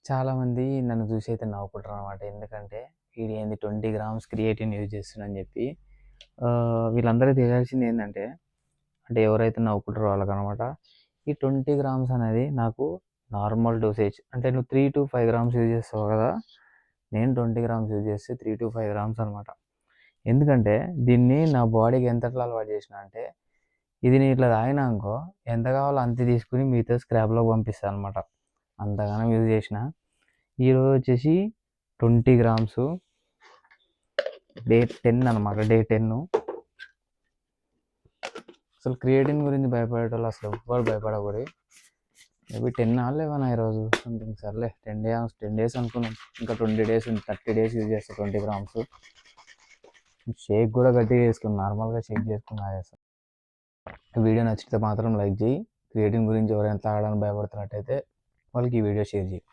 చాలామంది నన్ను చూసి అయితే నవ్వుకుంటారనమాట. ఎందుకంటే ఈడేంది 20 గ్రామ్స్ క్రియేటిన్ యూజ్ చేస్తుండని చెప్పి. వీళ్ళందరికీ తెలియాల్సింది ఏందంటే, అంటే ఎవరైతే నవ్వుకుంటారో వాళ్ళకనమాట. ఈ 20 గ్రామ్స్ అనేది నాకు నార్మల్ డోసేజ్. అంటే నువ్వు 3-5 గ్రామ్స్ యూజ్ చేస్తావు కదా! నేను 20 గ్రామ్స్ యూజ్ చేస్తే 3-5 గ్రామ్స్ అనమాట. ఎందుకంటే దీన్ని నా బాడీకి ఎంతట్లా అలవాటు చేసినా అంటే, ఇది నేను ఇట్లా తాగినా అనుకో ఎంత కావాలో అంతే తీసుకొని మిగతా స్క్రాప్‌లోకి పంపిస్తా అనమాట. అంతగనం యూజ్ చేసిన. ఈరోజు వచ్చేసి 20 గ్రామ్స్ డే 10 అనమాట. డే 10. అసలు క్రియేటిన్ గురించి భయపడేటోళ్ళు అసలు ఎవ్వరు భయపడకూడదు. మేబీ 10 11 ఈరోజు సంథింగ్. సర్లే 10 డేస్ అనుకున్నాం. ఇంకా 20 డేస్ ఉంది. 30 డేస్ యూజ్ చేస్తా 20 గ్రామ్స్. షేక్ కూడా గట్టిగా చేసుకుని నార్మల్గా షేక్ చేసుకుని తాగేస్తా. వీడియో నచ్చితే మాత్రం లైక్ చేయి. క్రియేటిన్ గురించి ఎవరైనా తాగడానికి భయపడుతున్నట్టయితే వాళ్ళకి ఈ వీడియో షేర్ చేయి.